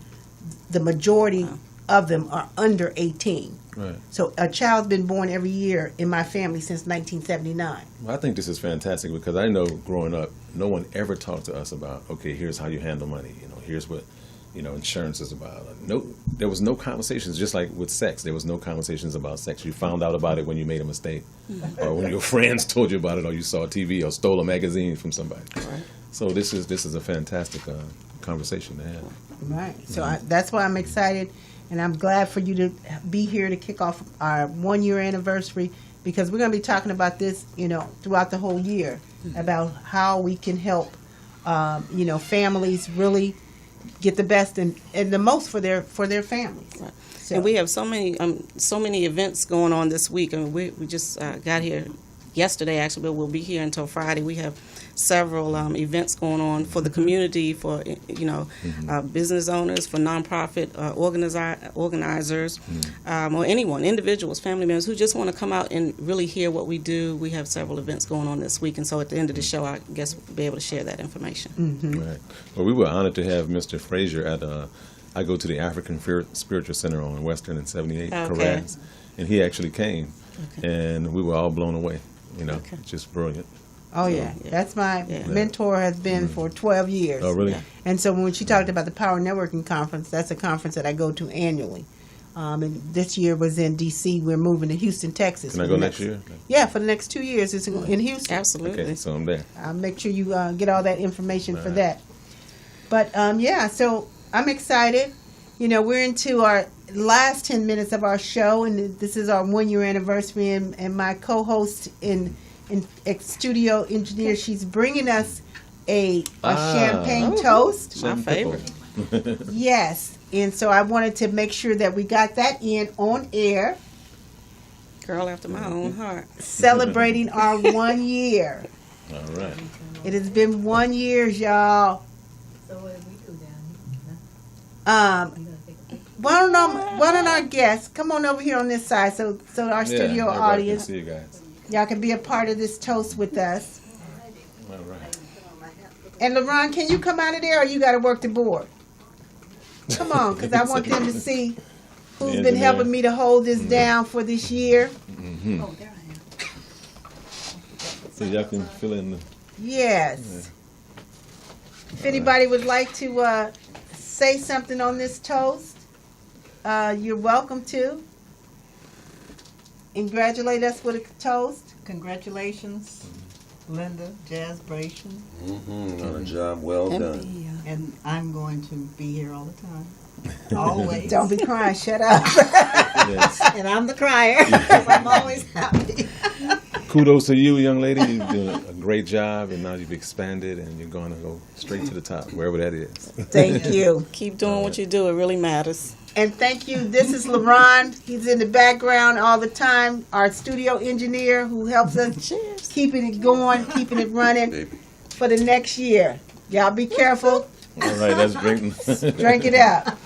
the majority of them are under 18. Right. So a child's been born every year in my family since 1979. Well, I think this is fantastic because I know growing up, no one ever talked to us about, okay, here's how you handle money. Here's what insurance is about. There was no conversations, just like with sex. There was no conversations about sex. You found out about it when you made a mistake, or when your friends told you about it, or you saw TV, or stole a magazine from somebody. Right. So this is a fantastic conversation to have. Right. So that's why I'm excited, and I'm glad for you to be here to kick off our 1 year anniversary, because we're going to be talking about this, throughout the whole year, about how we can help, families really get the best and the most for their families. Right. So. And we have so many events going on this week. I mean, we just got here yesterday, actually, but we'll be here until Friday. We have several events going on for the community, for business owners, for nonprofit organizers, or anyone, individuals, family members who just want to come out and really hear what we do. We have several events going on this week, and so at the end of the show, I guess we'll be able to share that information. Right. Well, we were honored to have Mr. Frazier at. I go to the African Spiritual Center on Western and 78, Carras. and he actually came, and we were all blown away. Just brilliant. Oh, yeah. That's my mentor has been for 12 years. Oh, really? And so when she talked about the Power Networking Conference, that's a conference that I go to annually. And this year was in D.C. We're moving to Houston, Texas. Can I go next year? Yeah, for the next 2 years. It's in Houston. Absolutely. Okay, so I'm there. I'll make sure you get all that information for that. But, so I'm excited. We're into our last 10 minutes of our show, and this is our 1 year anniversary, and my co-host in studio engineer, she's bringing us a champagne toast. My favorite. Yes, and so I wanted to make sure that we got that in on air. Girl after my own heart. Celebrating our 1 year. All right. It has been 1 year, y'all. So what did we do down here? One of our guests come on over here on this side, so our studio audience, See you guys. y'all can be a part of this toast with us. All right. And LaRon, can you come out of there, or you got to work the board? Come on, because I want them to see who's been helping me to hold this down for this year. Mm-hmm. Oh, there I am. So y'all can fill in the... Yes. If anybody would like to say something on this toast, you're welcome to. Congratulate us with a toast. Congratulations, Linda, Jazzabrations. On a job well done. And I'm going to be here all the time. Always. Don't be crying. Shut up. Yes. And I'm the crier. I'm always happy. Kudos to you, young lady. You're doing a great job, and now you've expanded, and you're going to go straight to the top, wherever that is. Thank you. Keep doing what you do. It really matters. And thank you. This is LaRon. He's in the background all the time. Our studio engineer who helps us keeping it going, keeping it running for the next year. Y'all be careful. All right, let's drink. Drink it up.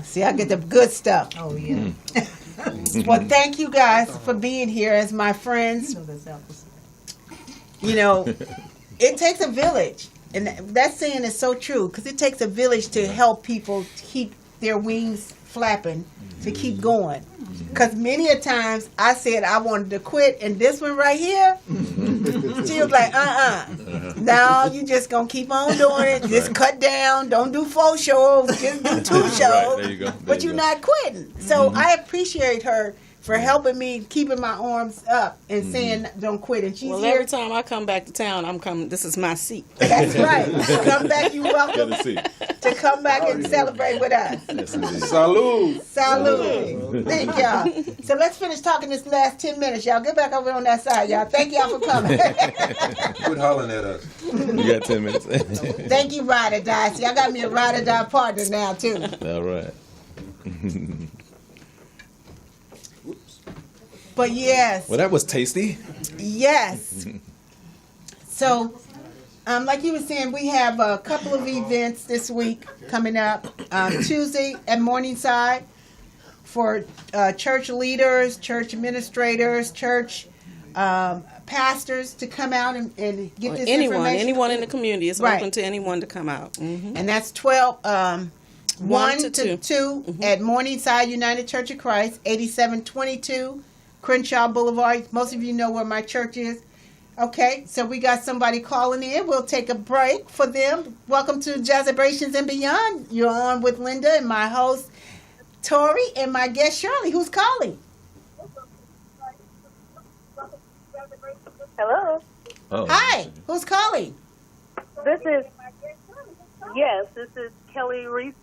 See, I get the good stuff. Oh, yeah. Well, thank you guys for being here as my friends. It takes a village. And that saying is so true, because it takes a village to help people keep their wings flapping, to keep going. Because many a times I said I wanted to quit, and this one right here, she was like, no, you just going to keep on doing it. Just cut down. Don't do 4 shows. Just do 2 shows. Right, there you go. But you're not quitting. So I appreciate her for helping me, keeping my arms up and saying don't quit. And she's here. Every time I come back to town, I'm coming. This is my seat. That's right. Come back, you're welcome Get a seat. to come back and celebrate with us. Yes, indeed. Salud. Salud. Thank y'all. So let's finish talking this last 10 minutes, y'all. Get back over on that side, y'all. Thank y'all for coming. Quit hollering at us. You got 10 minutes. Thank you, Ride or Die. See, I got me a Ride or Die partner now, too. All right. But yes. Well, that was tasty. Yes. So, like you were saying, we have a couple of events this week coming up. Tuesday at Morningside for church leaders, church administrators, church pastors to come out and get this information. Anyone in the community. It's Right. open to anyone to come out. Mm-hmm. And that's 1 to 2 at Morningside United Church of Christ, 8722 Crenshaw Boulevard. Most of you know where my church is. Okay, so we got somebody calling in. We'll take a break for them. Welcome to Jazzabrations and Beyond. You're on with Linda and my host, Torré, and my guest, Shirley, who's calling. Hello. Oh, Hi, who's calling? This is Kelly Reese.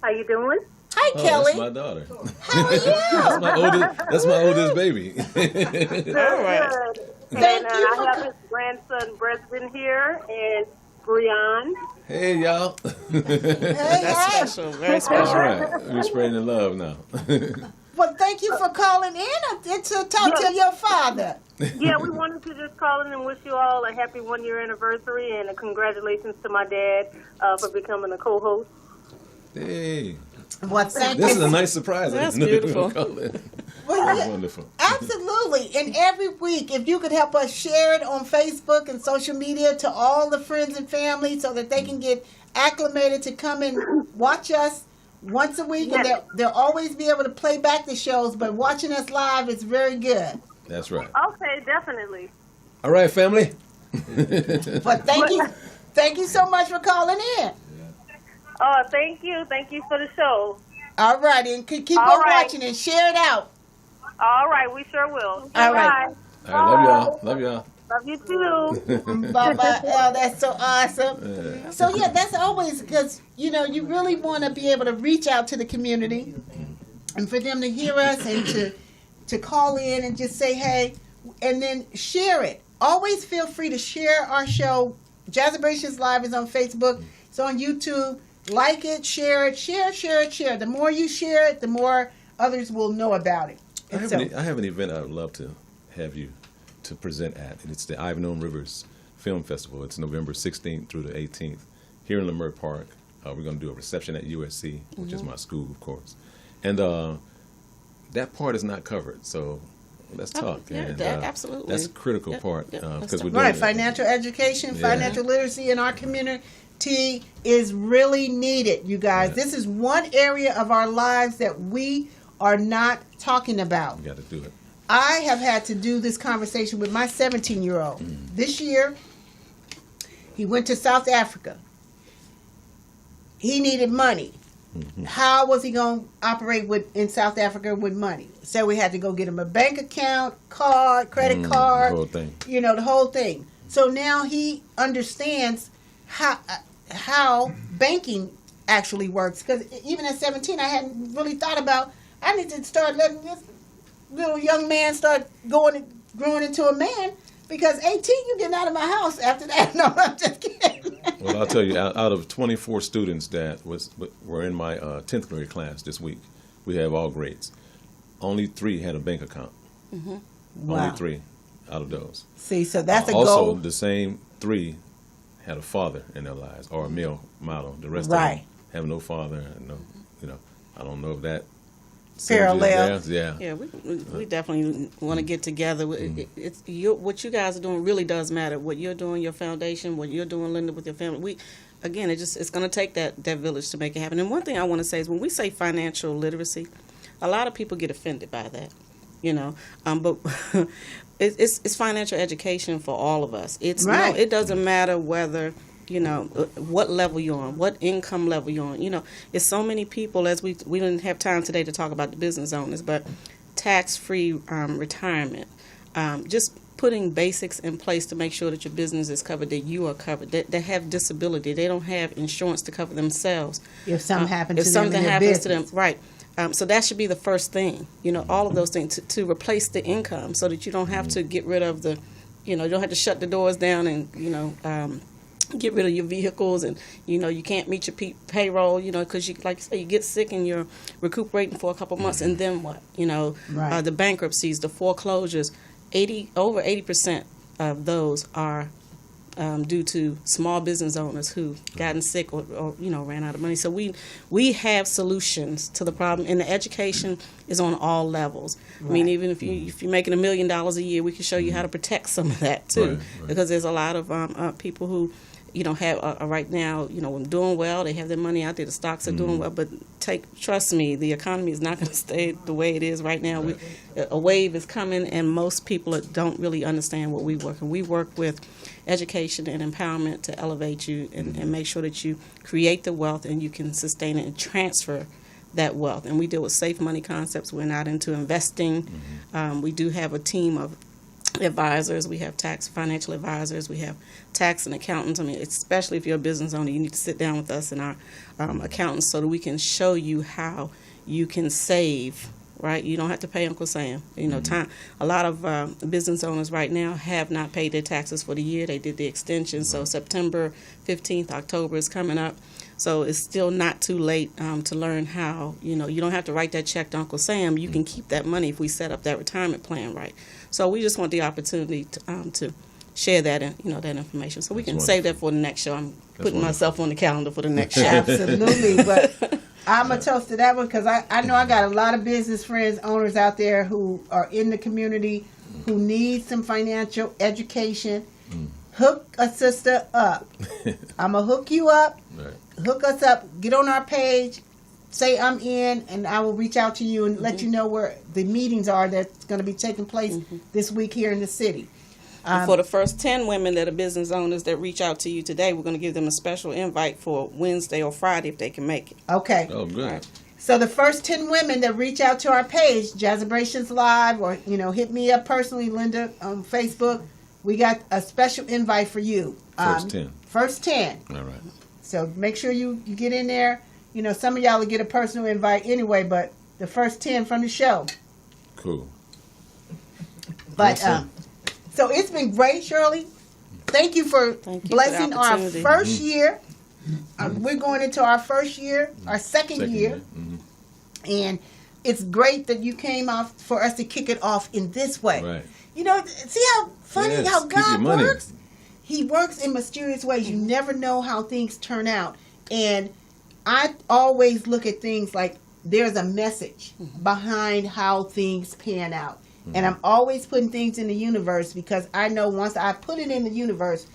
How you doing? Hi, Kelly. That's my daughter. How are you? That's my oldest baby. All right. Thank And you I for have his grandson Bresden here and Brian. Hey, y'all. That's special. Very All special. right. We're spreading the love now. Well, thank you for calling in to talk to your father. Yeah, we wanted to just call in and wish you all a happy 1 year anniversary and a congratulations to my dad for becoming a co-host. Hey. Well, thank This you. is a nice surprise. That's I didn't know you were beautiful. calling. Well, That's yeah, wonderful. absolutely. And every week, if you could help us share it on Facebook and social media to all the friends and family so that they can get acclimated to come and watch us once a week, and they'll always be able to play back the shows, but watching us live is very good. That's right. Okay, definitely. All right, family. But thank you so much for calling in. Oh, thank you. Thank you for the show. All right, and keep on watching and share it out. All right, we sure will. All right. All right, love y'all. Love you too. Bye-bye. Oh, that's so awesome. So, yeah, that's always because, you really want to be able to reach out to the community and for them to hear us and to call in and just say, hey, and then share it. Always feel free to share our show. Jazzabrations Live is on Facebook. It's on YouTube. Like it, share it, share. The more you share it, the more others will know about it. I have an event I would love to have you to present at, and it's the Ivanhoe Rivers Film Festival. It's November 16th through the 18th here in Leimert Park. We're going to do a reception at USC, which is my school, of course. And that part is not covered, so let's talk. Absolutely. That's a critical part because we're doing right. Financial education, financial literacy in our community is really needed, you guys. This is one area of our lives that we are not talking about. You got to do it. I have had to do this conversation with my 17-year-old. This year, he went to South Africa. He needed money. How was he going to operate in South Africa with money? So we had to go get him a bank account, credit card, the whole thing. The whole thing. So now he understands how banking actually works. Because even at 17, I hadn't really thought about, I need to start letting this little young man start growing into a man, because 18, you getting out of my house after that. No, I'm just kidding. Well, I'll tell you, out of 24 students that were in my 10th grade class this week, we have all grades. Only 3 had a bank account. Wow. Only 3 out of those. See, so that's a also, goal. Also, the same 3 had a father in their lives, or a male model. The rest of them have no father. I don't know if that parallel. Yeah, we definitely want to get together. It's what you guys are doing really does matter. What you're doing, your foundation, what you're doing, Linda, with your family. It's going to take that village to make it happen. And one thing I want to say is when we say financial literacy, a lot of people get offended by that, but it's financial education for all of us. It doesn't matter whether what level you're on, what income level you're on. It's so many people, as we didn't have time today to talk about the business owners, but tax-free retirement, just putting basics in place to make sure that your business is covered, that you are covered, that they have disability, they don't have insurance to cover themselves. If something happens to them, right. So that should be the first thing, all of those things to replace the income so that you don't have to get rid of you don't have to shut the doors down and, get rid of your vehicles, and you can't meet your payroll, because you, like you say, you get sick and you're recuperating for a couple months, and then what? The bankruptcies, the foreclosures, over 80% of those are due to small business owners who gotten sick or ran out of money. So we have solutions to the problem, and the education is on all levels. Right. I mean, even if you're making $1 million a year, we can show you how to protect some of that too, because there's a lot of people who have right now, doing well. They have their money out there. The stocks are doing well, but trust me, the economy is not going to stay the way it is right now. A wave is coming, and most people don't really understand what we work. And we work with education and empowerment to elevate you and make sure that you create the wealth and you can sustain it and transfer that wealth. And we deal with safe money concepts. We're not into investing. We do have a team of advisors. We have financial advisors. We have tax and accountants. I mean, especially if you're a business owner, you need to sit down with us and our accountants so that we can show you how you can save. Right, you don't have to pay Uncle Sam. Time. A lot of business owners right now have not paid their taxes for the year. They did the extension, so September 15th, October is coming up. So it's still not too late to learn how. You don't have to write that check to Uncle Sam. You can keep that money if we set up that retirement plan right. So we just want the opportunity to share that that information. So we can save that for the next show. I'm putting myself on the calendar for the next show. Absolutely, but I'm a toast to that one because I know I got a lot of business friends, owners out there who are in the community who need some financial education. Hook a sister up. I'm going to hook you up. Right. Hook us up. Get on our page. say I'm in, and I will reach out to you and let you know where the meetings are that's going to be taking place this week here in the city. For the first 10 women that are business owners that reach out to you today, we're going to give them a special invite for Wednesday or Friday if they can make it. Okay. Oh, good. Right. So the first 10 women that reach out to our page, Jazzabrations Live, or, hit me up personally, Linda, on Facebook, we got a special invite for you. First 10. First 10. All right. So make sure you get in there. Some of y'all will get a personal invite anyway, but the first 10 from the show. Cool. But so it's been great, Shirley. Thank you for blessing our first year. We're going into our first year, our second year. And it's great that you came off for us to kick it off in this way. Right. See how funny how God works? He works in mysterious ways. You never know how things turn out. And I always look at things like there's a message behind how things pan out. And I'm always putting things in the universe because I know once I put it in the universe,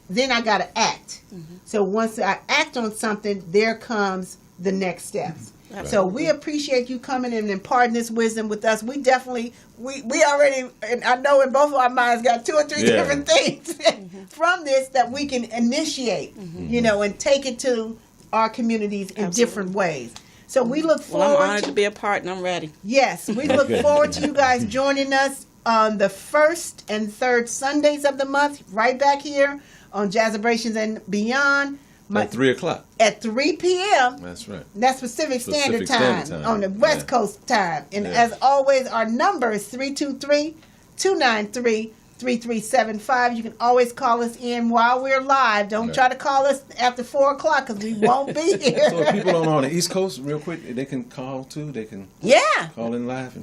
then I got to act. So once I act on something, there comes the next steps. So we appreciate you coming in and imparting this wisdom with us. We definitely, we already, and I know in both of our minds, got 2 or 3 different things from this that we can initiate, and take it to our communities in different ways. So we look forward. Well, I'm honored to be a part, and I'm ready. Yes, we look forward to you guys joining us on the first and third Sundays of the month, right back here on Jazzabrations and Beyond. At 3 o'clock. At 3 p.m. That's right. That's Pacific Standard Time on the West Coast time. And as always, our number is 323-293-3375. You can always call us in while we're live. Don't try to call us after 4 o'clock because we won't be here. So if people on the East Coast, real quick, they can call too. They can call in live.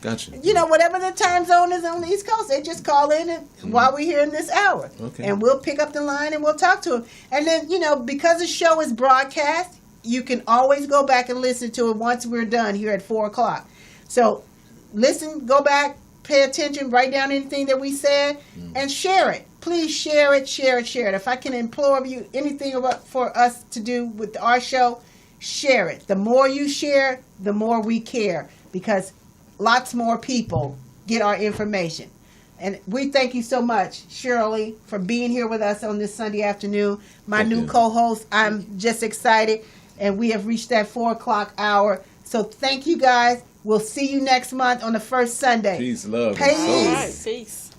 Gotcha. Whatever the time zone is on the East Coast, they just call in while we're here in this hour. Okay. And we'll pick up the line and we'll talk to them. And then, because the show is broadcast, you can always go back and listen to it once we're done here at 4 o'clock. So listen, go back, pay attention, write down anything that we said, and share it. Please share it. If I can implore you anything for us to do with our show, share it. The more you share, the more we care, because lots more people get our information. And we thank you so much, Shirley, for being here with us on this Sunday afternoon. My new co-host, I'm just excited, and we have reached that 4 o'clock hour. So thank you, guys. We'll see you next month on the first Sunday. Peace, love, Peace. and All right, peace.